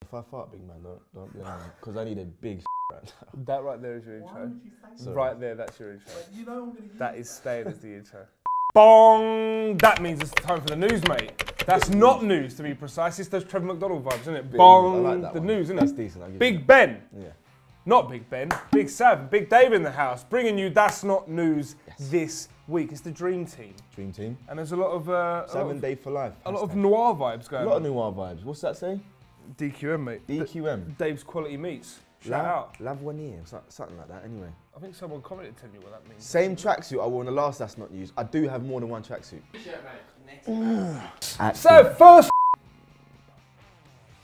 If I fart, big man, don't be on me, because I need a big right now. That right there is your intro. Why would you say so? Right there, that's your intro. You know I'm gonna use That is staying as the intro. Bong! That means it's time for the news, mate. That's not news, to be precise. It's those Trevor McDonald vibes, isn't it? Bong! I like that the one. news, isn't That's it? decent. I'll give Big you Ben. Yeah. Not Big Ben. Big Sav. Big Dave in the house, bringing you That's Not News this week. It's the Dream Team. Dream Team. And there's a lot of... 7 Day for Life. A lot of noir vibes going on. A lot of noir vibes. What's that say? DQM, mate. DQM. Dave's Quality Meats. Shout out. L'avenir, something like that anyway. I think someone commented telling you what that means. Same tracksuit I wore in the last That's Not News. I do have more than one tracksuit. So first...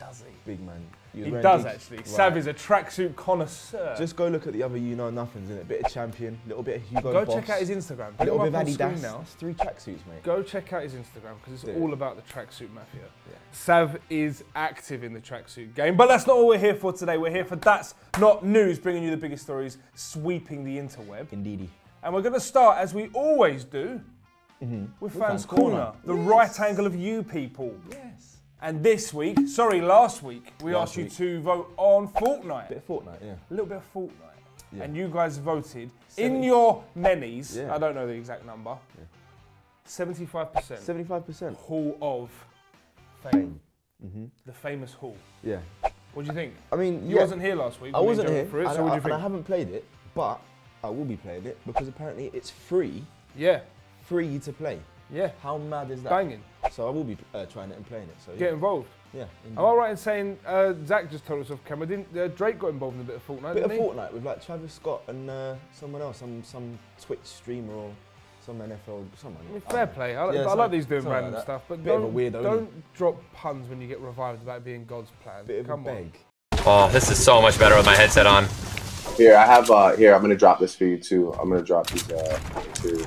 Does he? Big man. He does actually. Right. Sav is a tracksuit connoisseur. Just go look at the other You Know Nothings, innit? Bit of Champion, little bit of Hugo Go Boss. check out his Instagram. A little bit of Adidas. Adidas. Now. It's 3 tracksuits, mate. Go check out his Instagram because it's all about the tracksuit mafia. Yeah. Sav is active in the tracksuit game, but that's not all we're here for today. We're here for That's Not News, bringing you the biggest stories, sweeping the interweb. Indeedy. And we're going to start, as we always do, with Fans Corner, the right angle of you people. Yes. And this week, last week, we asked you to vote on Fortnite. Bit of Fortnite, yeah. A little bit of Fortnite. Yeah. And you guys voted in your many's, Yeah. I don't know the exact number, 75%. 75%. Hall of Fame. Mm-hmm. The famous Hall. Yeah. What do you think? I mean, You wasn't here last week. I wasn't here, for it, and, so what do you and think? I haven't played it, but I will be playing it because apparently it's free. Yeah. Free to play. Yeah. How mad is that? Banging. So I will be trying it and playing it. So yeah. Get involved. Yeah. Am I right in saying Zach just told us off camera? Didn't Drake got involved in a bit of Fortnite? Bit of didn't he? Fortnite with like Travis Scott and someone else, some Twitch streamer or some NFL, someone. I mean, fair play. I Yeah, like these doing something random like stuff, but Bit of a weirdo, don't drop puns when you get revived about being God's plan. Bit of Come a on. beg. Oh, this is so much better with my headset on. Here, I have, here, I'm gonna drop this for you too. I'm gonna drop these, too.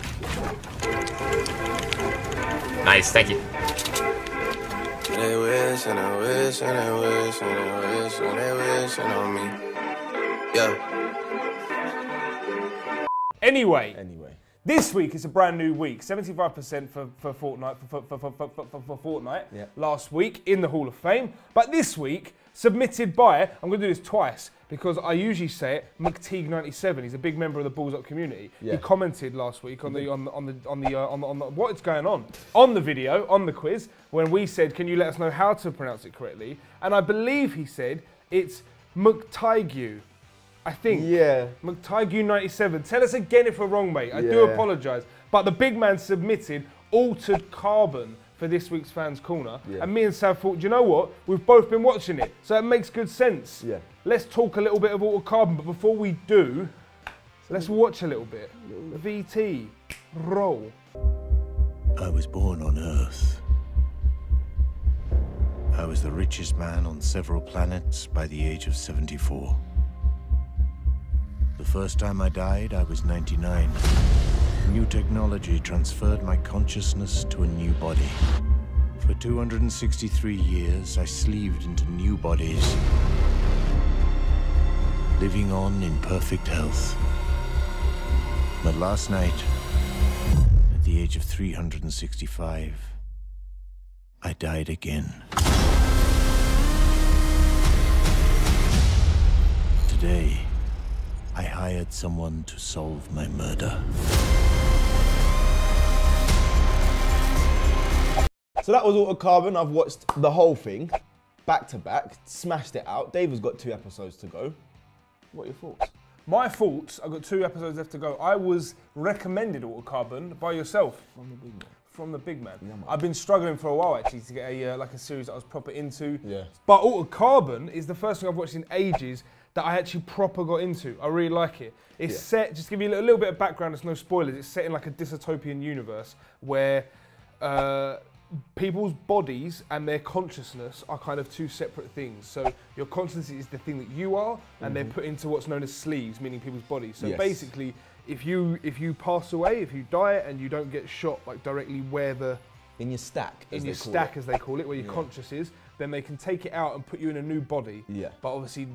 Nice, thank you. They wish and I wish and I wish and I wish and they wish on me. Yeah. Anyway, This week is a brand new week. 75% for Fortnite, for Fortnite. Yeah. Last week in the Hall of Fame. But this week, submitted by, I'm going to do this twice because I usually say it, McTeague97. He's a big member of the Balls Up community. Yeah. He commented last week on the what's going on the video, on the quiz, when we said, can you let us know how to pronounce it correctly? And I believe he said it's McTeague. I think. Yeah. McTigue97. Tell us again if we're wrong, mate. I do apologise. But the big man submitted Altered Carbon for this week's Fans Corner. Yeah. And me and Sav thought, do you know what? We've both been watching it. So it makes good sense. Yeah. Let's talk a little bit of Altered Carbon. But before we do, let's watch a little bit. VT. Roll. I was born on Earth. I was the richest man on several planets by the age of 74. The first time I died, I was 99. New technology transferred my consciousness to a new body. For 263 years, I sleeved into new bodies, living on in perfect health. But last night, at the age of 365, I died again. Today, I hired someone to solve my murder. So that was Altered Carbon. I've watched the whole thing, back to back, smashed it out. Dave has got 2 episodes to go. What are your thoughts? My thoughts, I've got 2 episodes left to go. I was recommended Altered Carbon by yourself. From the big man. From the big man. Yeah, man. I've been struggling for a while actually to get a like a series that I was proper into. Yeah. But Altered Carbon is the first thing I've watched in ages that I actually proper got into. I really like it. It's set, just to give you a little bit of background, there's no spoilers, it's set in like a dystopian universe where people's bodies and their consciousness are kind of 2 separate things. So your consciousness is the thing that you are, and they're put into what's known as sleeves, meaning people's bodies. So basically, if you pass away, if you die and you don't get shot like directly where the in your stack, as they call it, where your conscious is, then they can take it out and put you in a new body. Yeah. But obviously,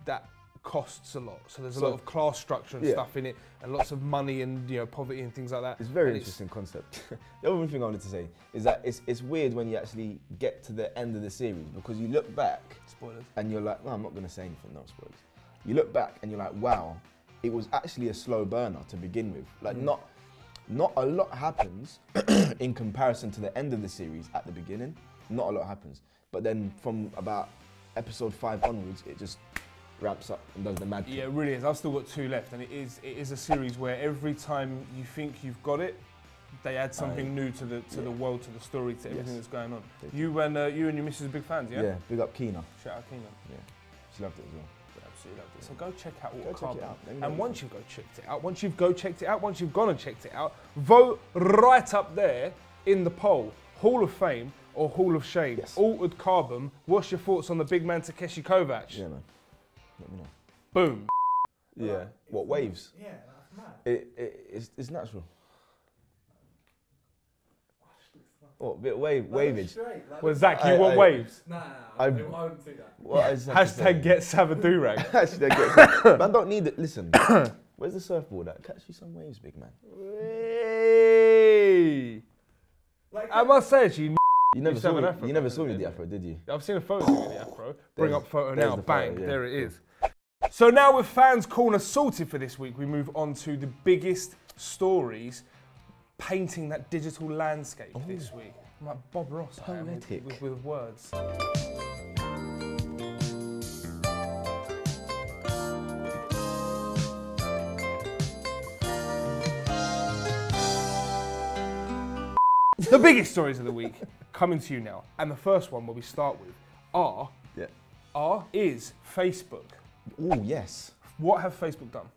that costs a lot. So there's a lot of class structure and stuff in it, and lots of money and poverty and things like that. It's a very interesting concept. The other thing I wanted to say is that it's weird when you actually get to the end of the series, because you look back, spoilers, and you're like, no, I'm not going to say anything, no spoilers. You look back and you're like, wow, it was actually a slow burner to begin with. Like not a lot happens in comparison to the end of the series at the beginning. Not a lot happens. But then from about episode 5 onwards, it just ramps up and does the mad thing. Yeah, it really is. I've still got 2 left, and it is a series where every time you think you've got it, they add something new to the world, to the story, to everything that's going on. You and your missus are big fans, yeah? Yeah, big up Keena. Shout out Keena. Yeah, she loved it as well. Absolutely loved it. So go check out Go check it out. And once you've checked it out, once you've gone and checked it out, vote right up there in the poll. Hall of Fame or Hall of Shame. Yes. Altered Carbon. What's your thoughts on the big man Takeshi Kovacs? Yeah, man. Let me know. Boom. Yeah. What, waves? Yeah, that's mad. It's natural. What, a bit waveage? Well, Zach, you want waves? Nah, I wouldn't do that. Hashtag get Savadurag. Hashtag get man, don't need it. Listen, where's the surfboard at? Catch you some waves, big man. Hey. I must say, actually, you never saw me with the afro, did you? I've seen a photo of the afro. Bring up photo now, bang, photo, yeah. there it is. So now with Fans Corner sorted for this week, we move on to the biggest stories painting that digital landscape this week. I'm like Bob Ross with words. The biggest stories of the week coming to you now, and the first one where we start with is Facebook. Oh yes. What have Facebook done?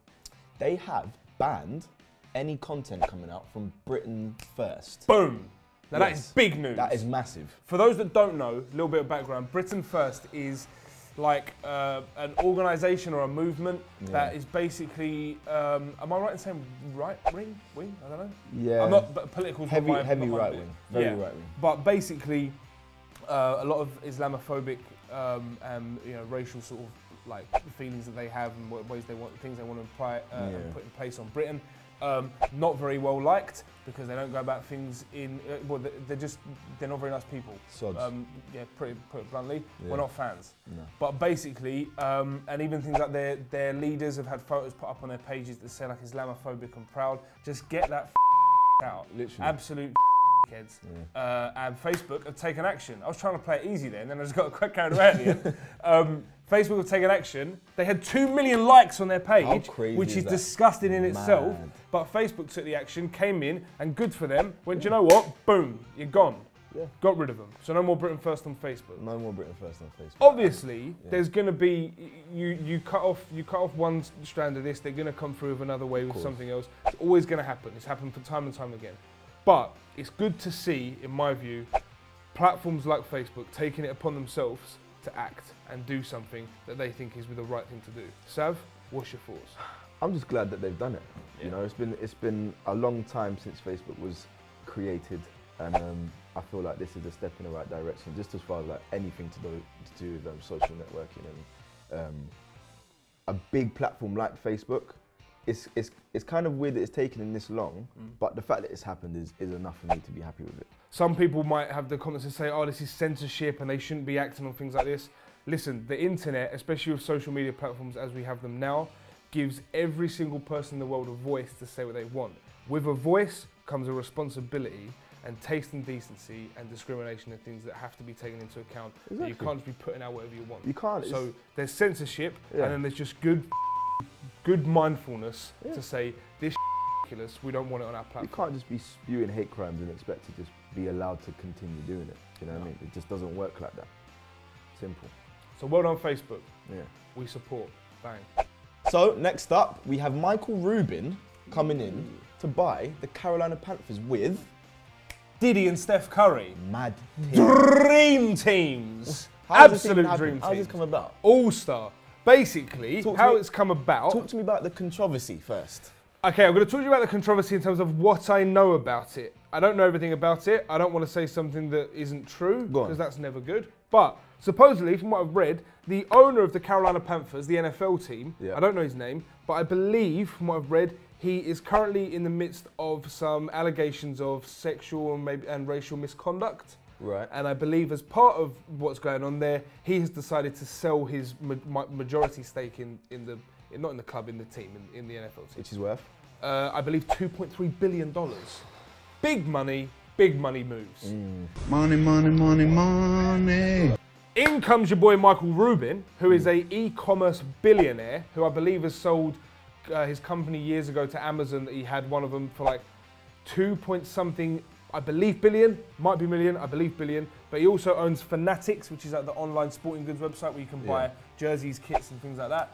They have banned any content coming out from Britain first. Boom. Now that is big news. That is massive. For those that don't know, a little bit of background, Britain First is like an organisation or a movement that is basically, am I right in saying right-wing? I don't know. Yeah. I'm not political. Heavy right-wing. Very right-wing. But basically, a lot of Islamophobic and racial sort of like feelings that they have and ways they want, things they want to apply and put in place on Britain. Not very well liked because they don't go about things in. They're not very nice people. Sods. Put it bluntly, we're not fans. No. But basically, and even things like their leaders have had photos put up on their pages that say like Islamophobic and proud. Just get that out. Literally. Absolute kids. And Facebook have taken action. I was trying to play it easy there, and then I just got quite carried away at the end. Facebook have taken action. They had 2 million likes on their page, which is disgusting in itself. But Facebook took the action, came in, and good for them. Went, do you know what? Boom, you're gone. Yeah. Got rid of them. So no more Britain First on Facebook. No more Britain First on Facebook. Obviously, there's going to be you cut off one strand of this. They're going to come through with another way with something else. It's always going to happen. It's happened for time and time again. But it's good to see, in my view, platforms like Facebook taking it upon themselves to act and do something that they think is the right thing to do. Sav, what's your thoughts? I'm just glad that they've done it. Yeah. You know, it's been a long time since Facebook was created, and I feel like this is a step in the right direction, just as far as like anything to do with social networking and a big platform like Facebook. It's kind of weird that it's taken in this long, but the fact that it's happened is enough for me to be happy with it. Some people might have the comments and say, oh, this is censorship and they shouldn't be acting on things like this. Listen, the internet, especially with social media platforms as we have them now, gives every single person in the world a voice to say what they want. With a voice comes a responsibility and taste and decency and discrimination and things that have to be taken into account. Exactly. You can't just be putting out whatever you want. You can't. So there's censorship and then there's just good mindfulness to say, this ridiculous, we don't want it on our platform. You can't just be spewing hate crimes and expect to just be allowed to continue doing it. You know what I mean? It just doesn't work like that. Simple. So well done, Facebook. Yeah. We support. Bang. So next up, we have Michael Rubin coming in to buy the Carolina Panthers with Diddy and Steph Curry. Mad dream teams. Absolute dream teams. How's this come about? All-star. Basically, how it's come about. Talk to me about the controversy first. Okay, I'm going to talk to you about the controversy in terms of what I know about it. I don't know everything about it. I don't want to say something that isn't true, because that's never good. But supposedly, from what I've read, the owner of the Carolina Panthers, the NFL team, I don't know his name, but I believe, from what I've read, he is currently in the midst of some allegations of sexual and racial misconduct. Right. And I believe as part of what's going on there, he has decided to sell his majority stake in the team, in the NFL team. Which is worth? I believe $2.3 billion. Big money moves. Money, money, money, money. In comes your boy Michael Rubin, who is a e-commerce billionaire, who I believe has sold his company years ago to Amazon. That he had one of them for like 2 point something, I believe billion, might be million, I believe billion. But he also owns Fanatics, which is like the online sporting goods website where you can buy jerseys, kits and things like that.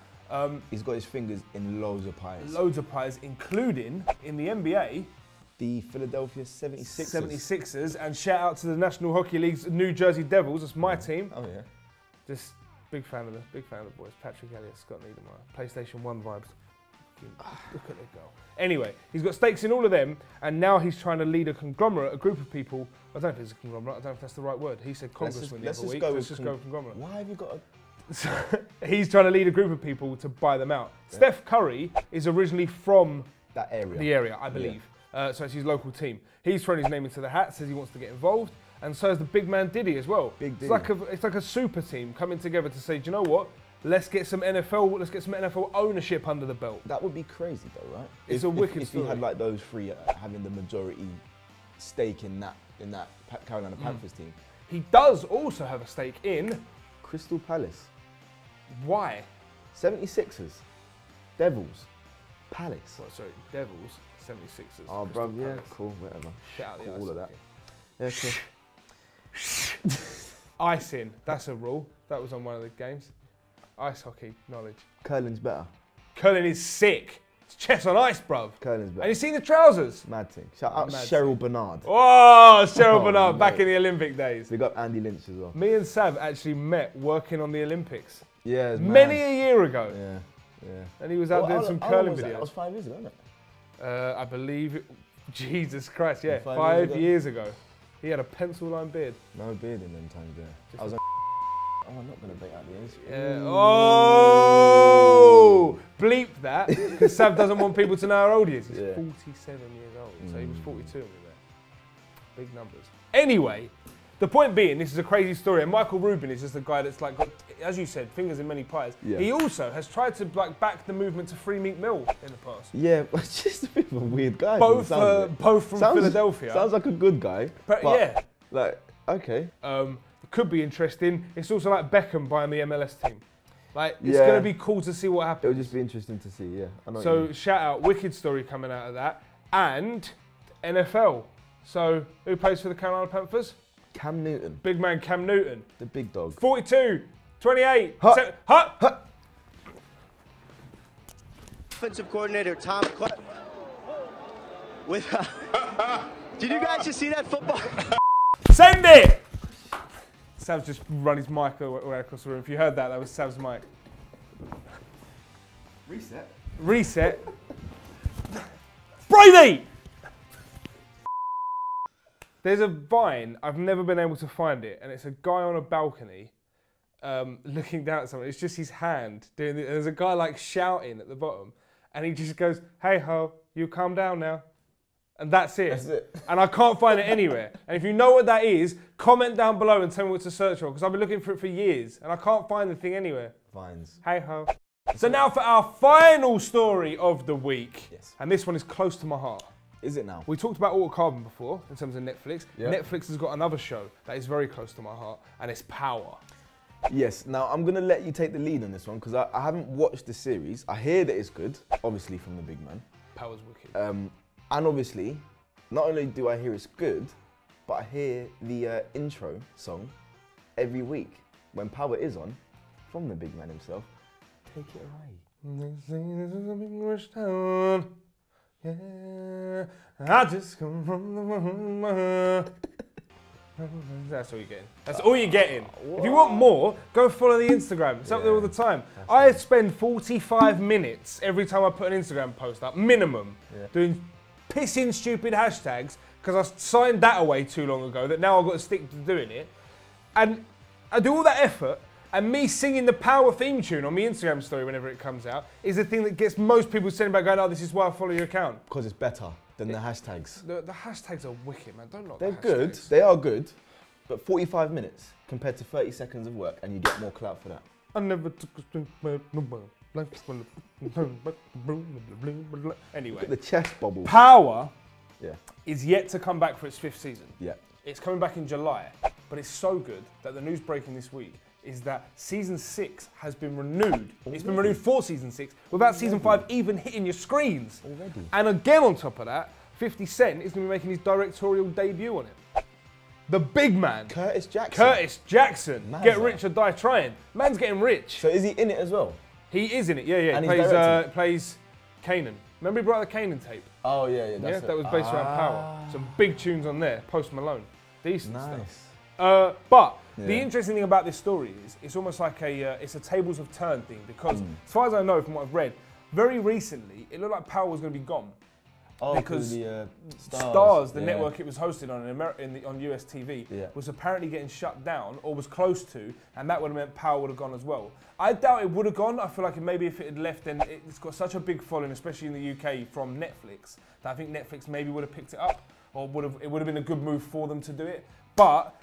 He's got his fingers in loads of pies. Loads of pies, including in the NBA, the Philadelphia 76ers. 76ers, and shout out to the National Hockey League's New Jersey Devils. That's my team. Oh yeah. Just big fan of the boys. Patrick Elliott, Scott Niedermayer, PlayStation 1 vibes. Look at it go. Anyway, he's got stakes in all of them, and now he's trying to lead a conglomerate, a group of people. I don't know if it's a conglomerate. I don't know if that's the right word. He said congressman the other week. Let's just go with conglomerate. Why have you got a... He's trying to lead a group of people to buy them out. Yeah. Steph Curry is originally from that area. The area, I believe. Yeah. So it's his local team. He's thrown his name into the hat, says he wants to get involved, and so is the big man Diddy as well. Big Diddy. It's like a super team coming together to say, do you know what? Let's get some NFL ownership under the belt. That would be crazy though, right? It's a wicked story. If you had like those three having the majority stake in that Carolina Panthers team. He does also have a stake in Crystal Palace. Why? 76ers. Devils. Palace. Well, sorry, Devils, 76ers. Oh, bro, yeah, cool, whatever. Shout out the all of that. Yeah, okay. Icing, that's a rule. That was on one of the games. Ice hockey knowledge. Curling's better. Curling is sick. It's chess on ice, bruv. Curling's better. And you seen the trousers? Mad thing. Shout out Cheryl Bernard. Oh, Cheryl Bernard, back in the Olympic days. We got Andy Lynch as well. Me and Sav actually met working on the Olympics. Yeah, it's many a year ago. Yeah. And he was out doing some curling videos. That was 5 years ago, wasn't it? I believe, Jesus Christ, yeah, 5 years ago. He had a pencil line beard. No beard in them times there. I was like, oh, I'm not going to bait out the age. Yeah. Oh! Bleep that, because Sav doesn't want people to know how old he is. He's 47 years old, so he was 42 when we met. Big numbers. Anyway, the point being, this is a crazy story, and Michael Rubin is just a guy that's like got, as you said, fingers in many pies. Yeah. He also has tried to like back the movement to free meat meal in the past. Yeah, but just a bit of a weird guy. Both from Philadelphia. Sounds like a good guy. But yeah. Like, okay. Could be interesting. It's also like Beckham buying the MLS team. Like, it's going to be cool to see what happens. It'll just be interesting to see, yeah. I know so, shout out, wicked story coming out of that. And NFL. So, who plays for the Carolina Panthers? Cam Newton. Big man Cam Newton. The big dog. 42, 28. Offensive coordinator Tom Clark. Did you guys just see that football? Send it! Sav's just run his mic away across the room. If you heard that, that was Sav's mic. Reset. Brady! There's a vine, I've never been able to find it, and it's a guy on a balcony looking down at someone. It's just his hand doing it. There's a guy like shouting at the bottom, and he just goes, "Hey ho, you calm down now." And that's it. That's it. And I can't find it anywhere. And if you know what that is, comment down below and tell me what to search for, because I've been looking for it for years, and I can't find the thing anywhere. Vines. Hey ho. So now for our final story of the week. Yes. And this one is close to my heart. Is it now? We talked about Altered Carbon before, in terms of Netflix. Yeah. Netflix has got another show that is very close to my heart, and it's Power. Yes. Now, I'm going to let you take the lead on this one, because I haven't watched the series. I hear that it's good, obviously from the big man. Power's wicked. And obviously, not only do I hear it's good, but I hear the intro song every week when Power is on, from the big man himself. Take it away. They say this is a big rich town. Yeah, I just come from the world. That's all you're getting. That's all you're getting. If you want more, go follow the Instagram. It's up there all the time. I spend 45 minutes every time I put an Instagram post up, minimum, doing pissing stupid hashtags, because I signed that away too long ago that now I've got to stick to doing it. And I do all that effort, and me singing the Power theme tune on my Instagram story whenever it comes out is the thing that gets most people sending back going, oh, this is why I follow your account. Because it's better than the hashtags. The hashtags are wicked, man. Don't knock They're the good. hashtags. They are good. But 45 minutes compared to 30 seconds of work, and you get more clout for that. I never took a string. Anyway. Look at the chest bubble. Power Yeah. is yet to come back for its 5th season. Yeah. It's coming back in July, but it's so good that the news breaking this week is that season 6 has been renewed. It's been renewed for season 6 without season 5 even hitting your screens. Already. And again on top of that, 50 Cent is going to be making his directorial debut on it. The big man. Curtis Jackson. Curtis Jackson. Mazza. Get rich or die trying. Man's getting rich. So is he in it as well? He is in it, yeah. And He he's plays Kanan. Remember he brought out the Kanan tape? Oh, yeah, yeah. Yeah, that was based around Power. Some big tunes on there. Post Malone. Decent Nice. stuff. But Yeah. the interesting thing about this story is it's almost like it's a tables have turned thing because as far as I know from what I've read, very recently it looked like Power was going to be gone. Oh, because the Stars, the yeah. network it was hosted on on US TV, was apparently getting shut down or was close to, and that would have meant Power would have gone as well. I doubt it would have gone. I feel like maybe if it had left, then it's got such a big following, especially in the UK from Netflix, that I think Netflix maybe would have picked it up, or it would have been a good move for them to do it. But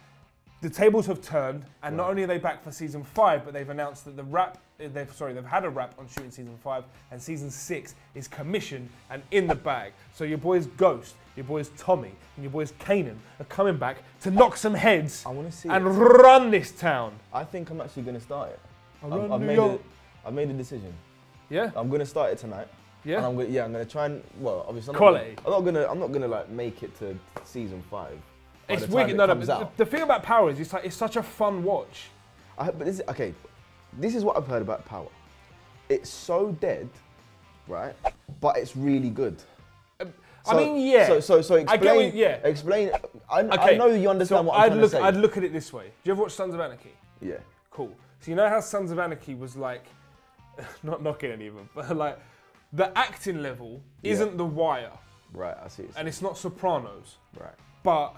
the tables have turned, and not only are they back for season 5, but they've announced that they've had a wrap on shooting season 5, and season 6 is commissioned and in the bag. So your boys Ghost, your boys Tommy, and your boys Kanan are coming back to knock some heads and run this town. I think I'm actually going to start it. I've made a decision. Yeah? I'm going to start it tonight. Yeah? And I'm going to try and, well, obviously Quality. I'm not gonna like make it to season 5. It's wicked. No, but the thing about Power is it's such a fun watch. But this is what I've heard about Power. It's so dead, right? But it's really good. I mean, yeah. So explain. I get what, yeah. Explain. I know you understand what I'm trying to say. I'd look at it this way. Do you ever watch Sons of Anarchy? Yeah. Cool. So you know how Sons of Anarchy was like, not knocking any of them, but like the acting level isn't The Wire. Right. I see. And it's not Sopranos. Right. But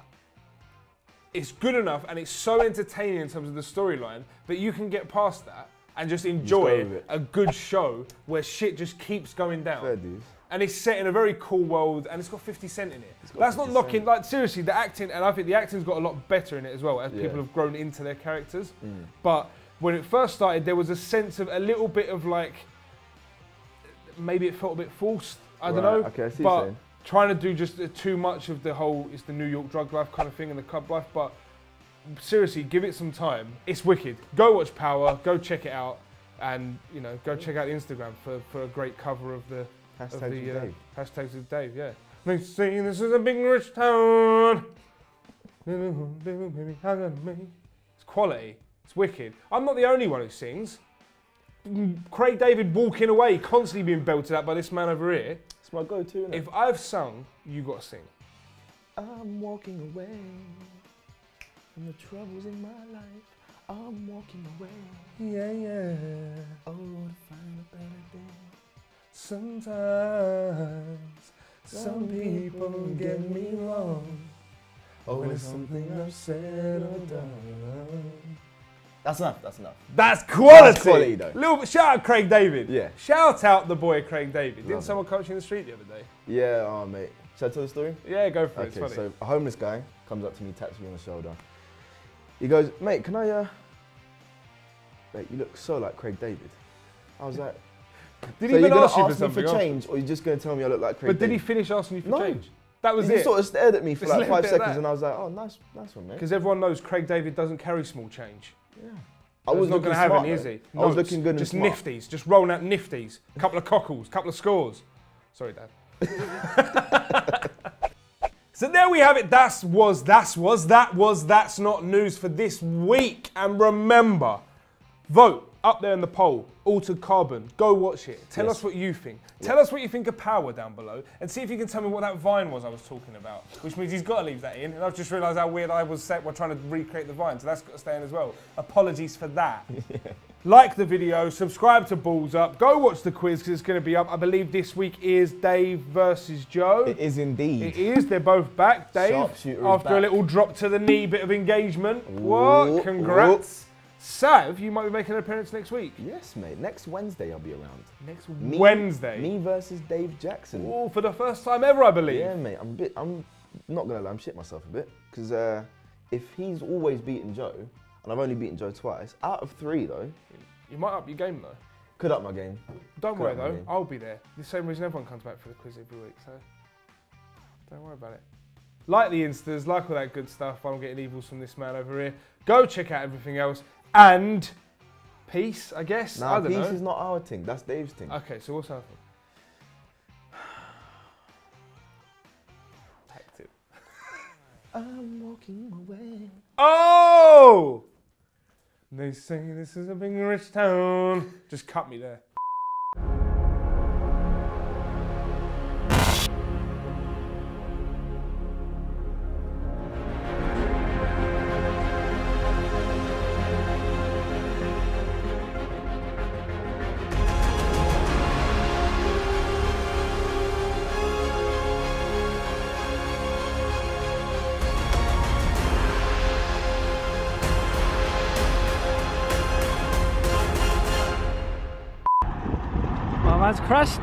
it's good enough and it's so entertaining in terms of the storyline that you can get past that and just enjoy a good show where shit just keeps going down. Fair dues. And it's set in a very cool world and it's got 50 Cent in it. That's not knocking, like seriously, the acting, and I think the acting's got a lot better in it as well as people have grown into their characters. But when it first started, there was a sense of a little bit of like, maybe it felt a bit forced, I don't know. Okay, I see but what you're saying. Trying to do just too much of the whole, it's the New York drug life kind of thing and the club life, but seriously, give it some time. It's wicked. Go watch Power, go check it out, and go check out the Instagram for a great cover of the hashtags with Dave. Yeah. They say this is a big rich town. It's quality. It's wicked. I'm not the only one who sings. Craig David walking away, constantly being belted out by this man over here. It's my go-to, isn't it? If I've sung, you got to sing. I'm walking away from the troubles in my life. I'm walking away. Yeah, yeah. Oh, to find a better day. Sometimes some people get me wrong. Oh, it's something I've said or done. That's enough. That's quality. That's quality, though. Little shout out Craig David. Yeah. Shout out the boy Craig David. Didn't Love someone coach you in the street the other day? Yeah, oh mate. Should I tell the story? Yeah, go for it. It's Okay, funny. so a homeless guy comes up to me, taps me on the shoulder. He goes, mate, can I, mate, you look so like Craig David. I was like, did so he even you're ask you gonna for something? me for change, or you're just gonna tell me I look like Craig But did David? he finish asking you for No. change? That was He it. sort of stared at me for Just like left 5 it at seconds, that. and I was like, oh, nice one, mate. Because everyone knows Craig David doesn't carry small change. Yeah. I was not going to have any, is he? I was looking good and just smart. nifties, just rolling out nifties. A couple of cockles, couple of scores. Sorry, Dad. So there we have it. That's not news for this week. And remember, vote up there in the poll. Altered Carbon. Go watch it. Tell us what you think. Tell us what you think of Power down below, and see if you can tell me what that Vine was I was talking about. Which means he's got to leave that in. And I've just realised how weird I was set while trying to recreate the Vine, so that's got to stay in as well. Apologies for that. Like the video, subscribe to Balls Up, go watch the quiz because it's going to be up. I believe this week is Dave versus Joe. It is indeed. It is. They're both back. Dave, Sharpshooter is after a back. little drop to the knee, bit of engagement. What? Congrats. Sav, you might be making an appearance next week. Yes, mate. Next Wednesday I'll be around. Next Wednesday? Me versus Dave Jackson. Oh, for the first time ever, I believe. Yeah, mate. I'm not gonna lie, I'm shitting myself a bit. Because if he's always beaten Joe, and I've only beaten Joe twice, out of 3 though. You might up your game though. Could up my game. Don't worry though, I'll be there. The same reason everyone comes back for the quiz every week, so don't worry about it. Like the Instas, like all that good stuff. I'm getting evils from this man over here. Go check out everything else. And peace, I guess. Nah, I don't know. peace is not our thing. That's Dave's thing. Okay, so what's our thing? Active. I'm walking away. Oh! They say this is a big rich town. Just cut me there. My man's crushed.